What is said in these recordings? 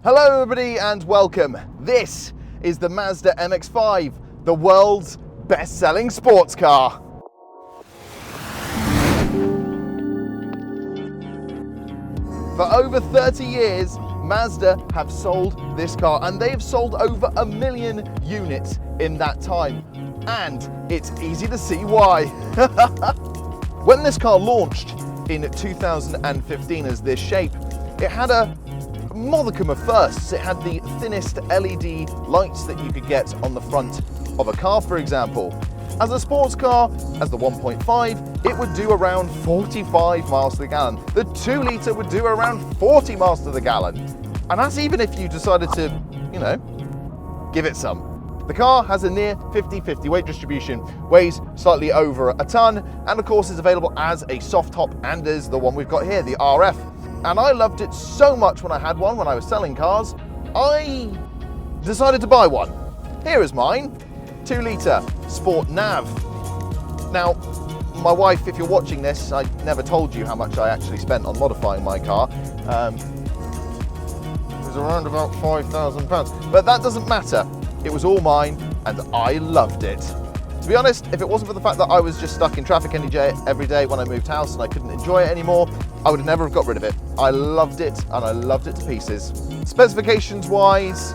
Hello everybody and welcome. This is the Mazda Mx5, the world's best-selling sports car. For over 30 years, Mazda have sold this car and they have sold over 1 million units in that time. And it's easy to see why. When this car launched in 2015 as this shape, it had a modicum of firsts. It had the thinnest LED lights that you could get on the front of a car, for example. As a sports car, as the 1.5, it would do around 45 miles to the gallon. The 2 litre would do around 40 miles to the gallon. And that's even if you decided to, give it some. The car has a near 50-50 weight distribution, weighs slightly over a ton, and of course is available as a soft top and is the one we've got here, the RF. And I loved it so much when I had one, when I was selling cars, I decided to buy one. Here is mine, 2 litre Sport Nav. Now, my wife, if you're watching this, I never told you how much I actually spent on modifying my car. It was around about £5,000, but that doesn't matter. It was all mine and I loved it. To be honest, if it wasn't for the fact that I was just stuck in traffic every day when I moved house and I couldn't enjoy it anymore, I would never have got rid of it. I loved it and I loved it to pieces. Specifications wise,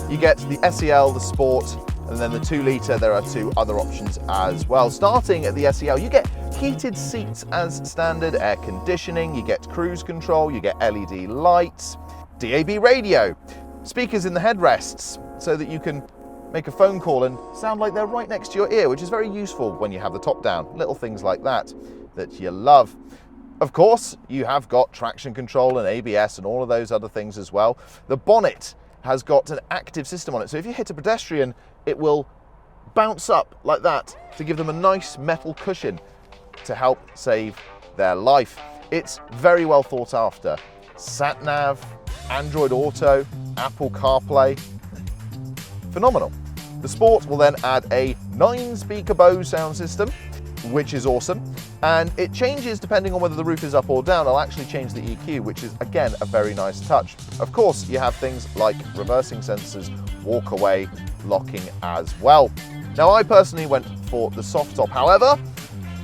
you get the SEL, the Sport, and then the 2 litre, there are 2 other options as well. Starting at the SEL, you get heated seats as standard, air conditioning, you get cruise control, you get LED lights, DAB radio, speakers in the headrests so that you can make a phone call and sound like they're right next to your ear, which is very useful when you have the top down. Little things like that you love. Of course, you have got traction control and ABS and all of those other things as well. The bonnet has got an active system on it, so if you hit a pedestrian, it will bounce up like that to give them a nice metal cushion to help save their life. It's very well thought after. Sat nav, Android Auto, Apple CarPlay, phenomenal. The Sport will then add a 9-speaker Bose sound system, which is awesome, and it changes depending on whether the roof is up or down. I'll actually change the EQ, which is again a very nice touch. Of course, you have things like reversing sensors, walk away, locking as well. Now, I personally went for the soft top. However,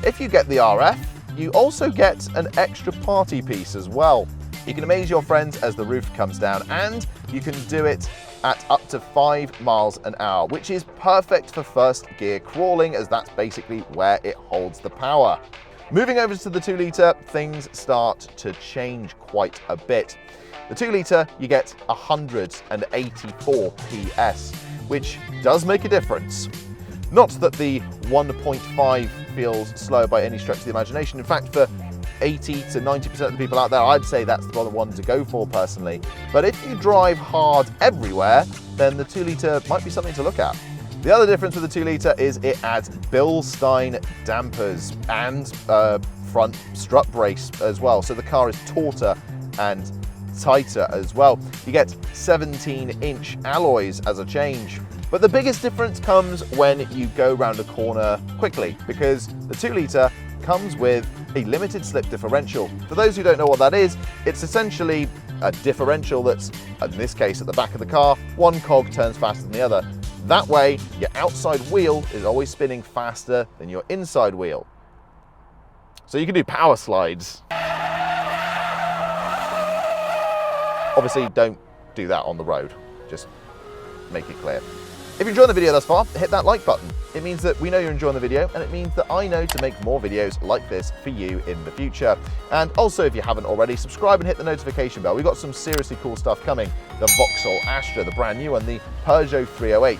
if you get the RF, you also get an extra party piece as well. You can amaze your friends as the roof comes down, and you can do it at up to 5 miles an hour, which is perfect for first gear crawling, as that's basically where it holds the power. Moving over to the 2 litre, things start to change quite a bit. The 2 litre, you get 184 PS, which does make a difference. Not that the 1.5 feels slow by any stretch of the imagination. In fact, for 80 to 90% of the people out there, I'd say that's the one to go for personally. But if you drive hard everywhere, then the 2 litre might be something to look at. The other difference with the 2 litre is it adds Bilstein dampers and front strut brace as well. So the car is tauter and tighter as well. You get 17-inch alloys as a change. But the biggest difference comes when you go round a corner quickly, because the 2 litre comes with a limited slip differential. For those who don't know what that is, it's essentially a differential that's, in this case at the back of the car, one cog turns faster than the other. That way, your outside wheel is always spinning faster than your inside wheel. So you can do power slides. Obviously, don't do that on the road. Just make it clear. If you enjoyed the video thus far, hit that like button. It means that we know you're enjoying the video, and it means that I know to make more videos like this for you in the future. And also, if you haven't already, subscribe and hit the notification bell. We've got some seriously cool stuff coming. The Vauxhall Astra, the brand new one, the Peugeot 308.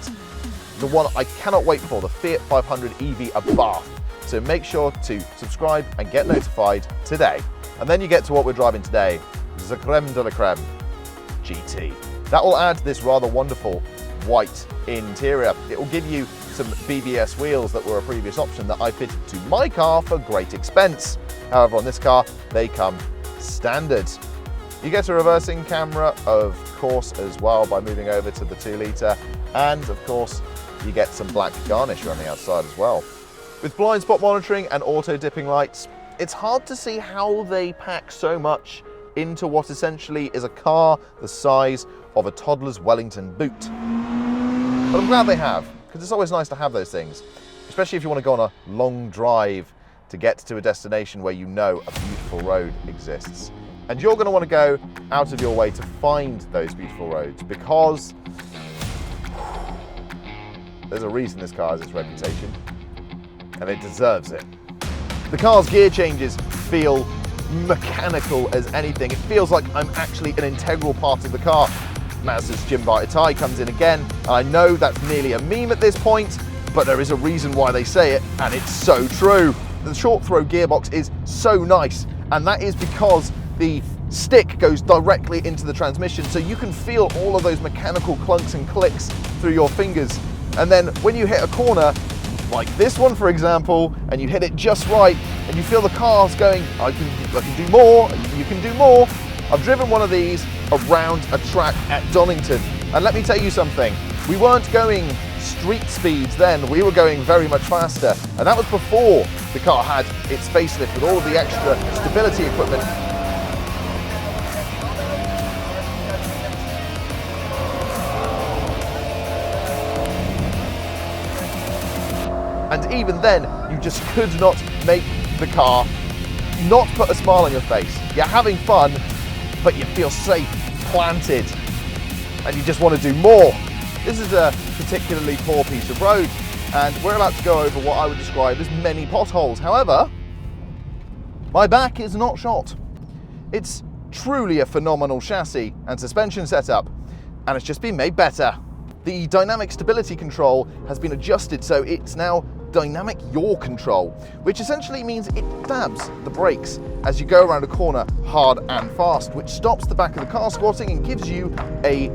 The one I cannot wait for, the Fiat 500 EV Abarth. So make sure to subscribe and get notified today. And then you get to what we're driving today, the creme de la creme, GT. That will add this rather wonderful white interior. It will give you some BBS wheels that were a previous option that I fitted to my car for great expense. However, on this car, they come standard. You get a reversing camera, of course, as well by moving over to the 2 litre. And of course, you get some black garnish around the outside as well. With blind spot monitoring and auto dipping lights, it's hard to see how they pack so much into what essentially is a car the size of a toddler's Wellington boot. But I'm glad they have, because it's always nice to have those things, especially if you want to go on a long drive to get to a destination where you know a beautiful road exists. And you're going to want to go out of your way to find those beautiful roads, because there's a reason this car has its reputation, and it deserves it. The car's gear changes feel mechanical as anything. It feels like I'm actually an integral part of the car. Mazda's Jim Tie comes in again, and I know that's nearly a meme at this point, but there is a reason why they say it, and it's so true. The short throw gearbox is so nice, and that is because the stick goes directly into the transmission, so you can feel all of those mechanical clunks and clicks through your fingers. And then when you hit a corner, like this one for example, and you hit it just right, and you feel the car's going, I can do more, you can do more. I've driven one of these around a track at Donington, and let me tell you something, we weren't going street speeds then, we were going very much faster, and that was before the car had its facelift with all of the extra stability equipment. And even then, you just could not make the car not put a smile on your face. You're having fun, but you feel safe, planted, and you just want to do more. This is a particularly poor piece of road, and we're about to go over what I would describe as many potholes. However, my back is not shot. It's truly a phenomenal chassis and suspension setup, and it's just been made better. The dynamic stability control has been adjusted, so it's now dynamic yaw control, which essentially means it dabs the brakes as you go around a corner hard and fast, which stops the back of the car squatting and gives you a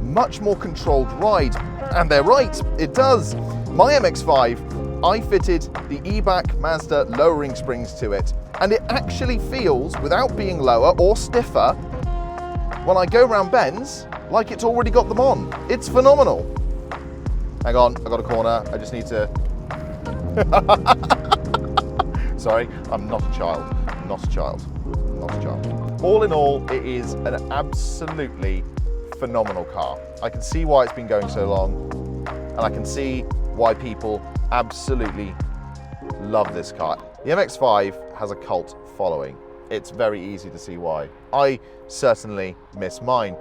much more controlled ride. And they're right, it does. My Mx5, I fitted the eBack Mazda lowering springs to it, and it actually feels, without being lower or stiffer, when I go round bends, like it's already got them on. It's phenomenal. Hang on, I got a corner, I just need to... Sorry, I'm not a child, not a child, not a child. All in all, it is an absolutely phenomenal car. I can see why it's been going so long, and I can see why people absolutely love this car. The Mx5 has a cult following. It's very easy to see why. I certainly miss mine.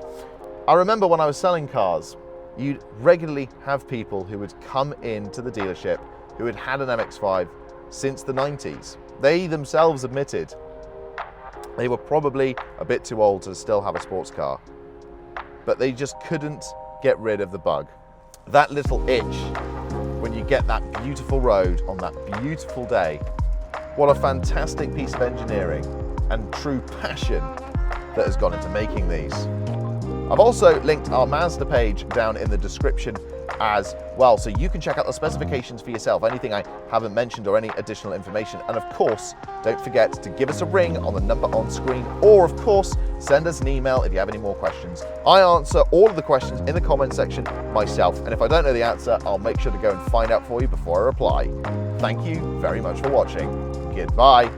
I remember when I was selling cars, you'd regularly have people who would come into the dealership who had had an Mx5 since the 90s. They themselves admitted they were probably a bit too old to still have a sports car, but they just couldn't get rid of the bug. That little itch when you get that beautiful road on that beautiful day. What a fantastic piece of engineering and true passion that has gone into making these. I've also linked our Mazda page down in the description as well, so you can check out the specifications for yourself, anything I haven't mentioned or any additional information. And of course, don't forget to give us a ring on the number on screen, or of course, send us an email if you have any more questions. I answer all of the questions in the comment section myself, and if I don't know the answer, I'll make sure to go and find out for you before I reply. Thank you very much for watching. Goodbye.